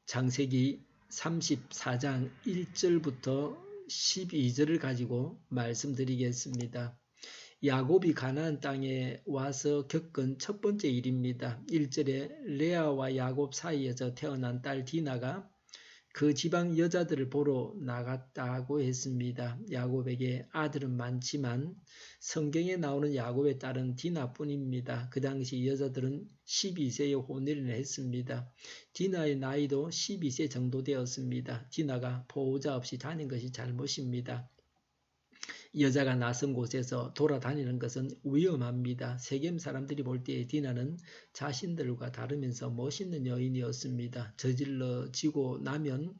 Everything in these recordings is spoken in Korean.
창세기 34장 1절부터 12절을 가지고 말씀드리겠습니다. 야곱이 가나안 땅에 와서 겪은 첫 번째 일입니다. 1절에 레아와 야곱 사이에서 태어난 딸 디나가 그 지방 여자들을 보러 나갔다고 했습니다. 야곱에게 아들은 많지만 성경에 나오는 야곱의 딸은 디나뿐입니다. 그 당시 여자들은 12세에 혼인을 했습니다. 디나의 나이도 12세 정도 되었습니다. 디나가 보호자 없이 다닌 것이 잘못입니다. 여자가 낯선 곳에서 돌아다니는 것은 위험합니다. 세겜 사람들이 볼 때에 디나는 자신들과 다르면서 멋있는 여인이었습니다. 저질러지고 나면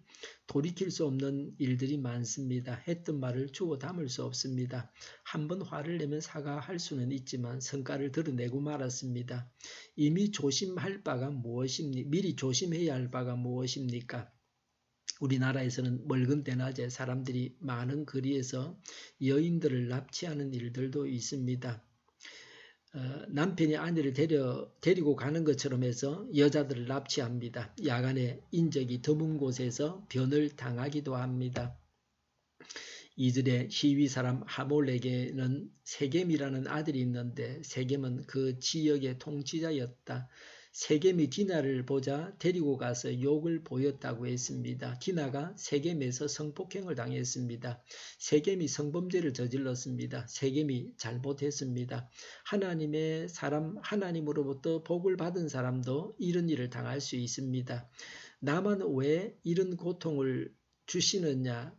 돌이킬 수 없는 일들이 많습니다. 했던 말을 주워 담을 수 없습니다. 한번 화를 내면 사과할 수는 있지만 성과를 드러내고 말았습니다. 이미 조심할 바가 무엇입니까? 미리 조심해야 할 바가 무엇입니까? 우리나라에서는 맑은 대낮에 사람들이 많은 거리에서 여인들을 납치하는 일들도 있습니다. 남편이 아내를 데리고 가는 것처럼 해서 여자들을 납치합니다. 야간에 인적이 드문 곳에서 변을 당하기도 합니다. 이들의 히위 사람 하몰에게는 세겜이라는 아들이 있는데 세겜은 그 지역의 통치자였다. 세겜이 디나를 보자 데리고 가서 욕을 보였다고 했습니다. 디나가 세겜에서 성폭행을 당했습니다. 세겜이 성범죄를 저질렀습니다. 세겜이 잘못했습니다. 하나님의 사람, 하나님으로부터 복을 받은 사람도 이런 일을 당할 수 있습니다. 나만 왜 이런 고통을 주시느냐,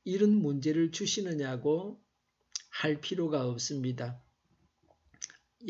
이런 문제를 주시느냐고 할 필요가 없습니다.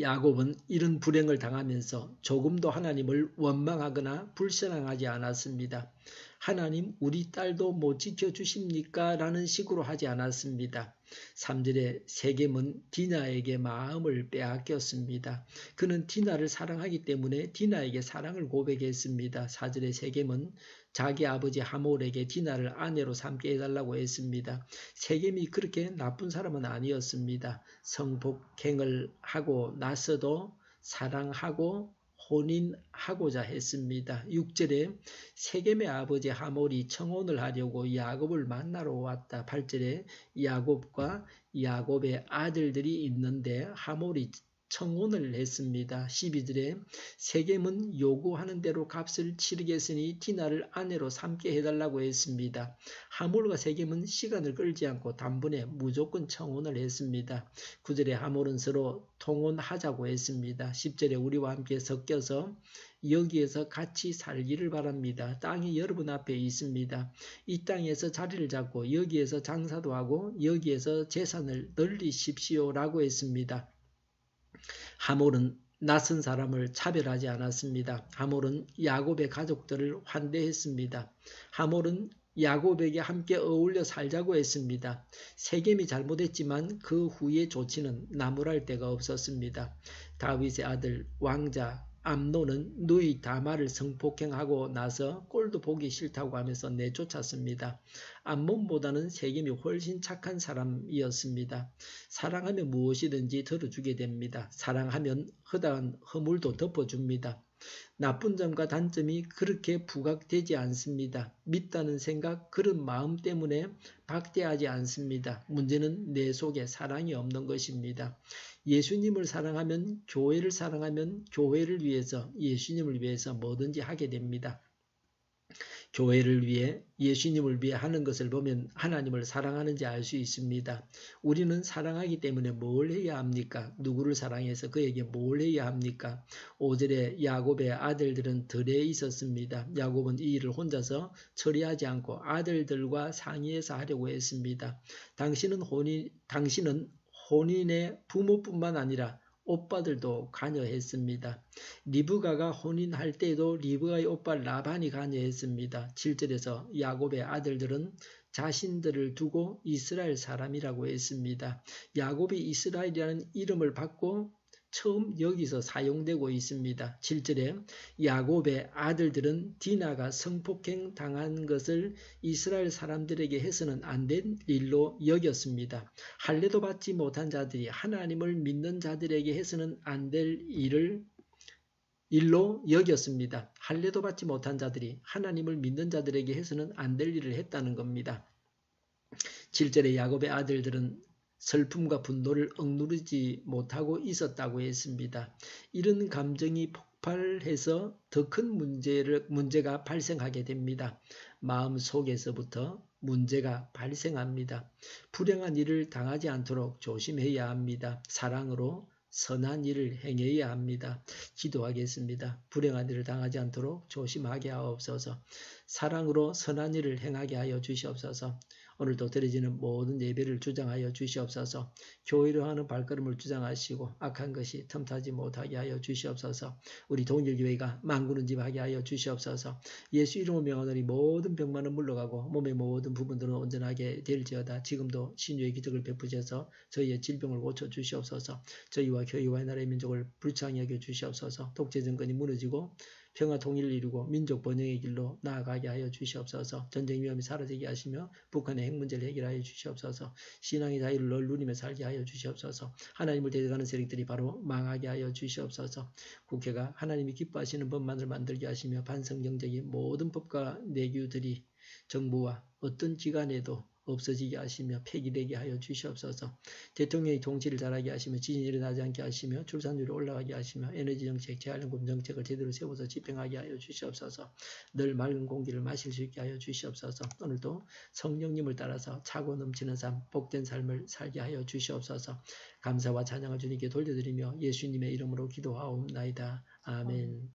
야곱은 이런 불행을 당하면서 조금도 하나님을 원망하거나 불신앙하지 않았습니다. 하나님, 우리 딸도 못 지켜주십니까? 라는 식으로 하지 않았습니다. 3절에 세겜은 디나에게 마음을 빼앗겼습니다. 그는 디나를 사랑하기 때문에 디나에게 사랑을 고백했습니다. 4절에 세겜은 자기 아버지 하몰에게 디나를 아내로 삼게 해달라고 했습니다. 세겜이 그렇게 나쁜 사람은 아니었습니다. 성폭행을 하고 나서도 사랑하고 혼인하고자 했습니다. 6절에 세겜의 아버지 하몰이 청혼을 하려고 야곱을 만나러 왔다. 8절에 야곱과 야곱의 아들들이 있는데 하몰이 청혼을 했습니다. 12절에 세겜은 요구하는 대로 값을 치르겠으니 디나를 아내로 삼게 해달라고 했습니다. 하몰과 세겜은 시간을 끌지 않고 단번에 무조건 청혼을 했습니다. 9절에 하몰은 서로 통혼하자고 했습니다. 10절에 우리와 함께 섞여서 여기에서 같이 살기를 바랍니다. 땅이 여러분 앞에 있습니다. 이 땅에서 자리를 잡고 여기에서 장사도 하고 여기에서 재산을 늘리십시오라고 했습니다. 하몰은 낯선 사람을 차별하지 않았습니다. 하몰은 야곱의 가족들을 환대했습니다. 하몰은 야곱에게 함께 어울려 살자고 했습니다. 세겜이 잘못했지만 그 후의 조치는 나무랄 데가 없었습니다. 다윗의 아들 왕자 암논은 누이 다말을 성폭행하고 나서 꼴도 보기 싫다고 하면서 내쫓았습니다. 암논보다는 세겜이 훨씬 착한 사람이었습니다. 사랑하면 무엇이든지 들어주게 됩니다. 사랑하면 허다한 허물도 덮어줍니다. 나쁜 점과 단점이 그렇게 부각되지 않습니다. 믿다는 생각, 그런 마음 때문에 박대하지 않습니다. 문제는 내 속에 사랑이 없는 것입니다. 예수님을 사랑하면, 교회를 사랑하면 교회를 위해서, 예수님을 위해서 뭐든지 하게 됩니다. 교회를 위해, 예수님을 위해 하는 것을 보면 하나님을 사랑하는지 알 수 있습니다. 우리는 사랑하기 때문에 뭘 해야 합니까? 누구를 사랑해서 그에게 뭘 해야 합니까? 5절에 야곱의 아들들은 들에 있었습니다. 야곱은 이 일을 혼자서 처리하지 않고 아들들과 상의해서 하려고 했습니다. 당신은 혼인의 부모뿐만 아니라 오빠들도 관여했습니다. 리브가가 혼인할 때에도 리브가의 오빠 라반이 관여했습니다. 7절에서 야곱의 아들들은 자신들을 두고 이스라엘 사람이라고 했습니다. 야곱이 이스라엘이라는 이름을 받고 처음 여기서 사용되고 있습니다. 7절에 야곱의 아들들은 디나가 성폭행 당한 것을 이스라엘 사람들에게 해서는 안 된 일로 여겼습니다. 할례도 받지 못한 자들이 하나님을 믿는 자들에게 해서는 안 될 일을 일로 여겼습니다. 할례도 받지 못한 자들이 하나님을 믿는 자들에게 해서는 안 될 일을 했다는 겁니다. 7절에 야곱의 아들들은 슬픔과 분노를 억누르지 못하고 있었다고 했습니다. 이런 감정이 폭발해서 더 큰 문제가 발생하게 됩니다. 마음 속에서부터 문제가 발생합니다. 불행한 일을 당하지 않도록 조심해야 합니다. 사랑으로 선한 일을 행해야 합니다. 기도하겠습니다. 불행한 일을 당하지 않도록 조심하게 하옵소서. 사랑으로 선한 일을 행하게 하여 주시옵소서. 오늘도 드려지는 모든 예배를 주장하여 주시옵소서. 교회로 하는 발걸음을 주장하시고 악한 것이 틈타지 못하게 하여 주시옵소서. 우리 동일교회가 만군은집하게 하여 주시옵소서. 예수 이름으로 명하노니 모든 병만은 물러가고 몸의 모든 부분들은 온전하게 될지어다. 지금도 신유의 기적을 베푸셔서 저희의 질병을 고쳐 주시옵소서. 저희와 교회와 나라의 민족을 불쌍히 여겨 주시옵소서. 독재 정권이 무너지고 평화 통일을 이루고 민족 번영의 길로 나아가게 하여 주시옵소서. 전쟁 위험이 사라지게 하시며 북한의 핵 문제를 해결하여 주시옵소서. 신앙의 자유를 늘 누리며 살게 하여 주시옵소서. 하나님을 대적하는 세력들이 바로 망하게 하여 주시옵소서. 국회가 하나님이 기뻐하시는 법만을 만들게 하시며 반성경적인 모든 법과 내규들이 정부와 어떤 기관에도 없어지게 하시며 폐기되게 하여 주시옵소서. 대통령이 통치를 잘하게 하시며 지진이 일어나지 않게 하시며 출산율이 올라가게 하시며 에너지 정책, 재활용금 정책을 제대로 세워서 집행하게 하여 주시옵소서. 늘 맑은 공기를 마실 수 있게 하여 주시옵소서. 오늘도 성령님을 따라서 차고 넘치는 삶, 복된 삶을 살게 하여 주시옵소서. 감사와 찬양을 주님께 돌려드리며 예수님의 이름으로 기도하옵나이다. 아멘.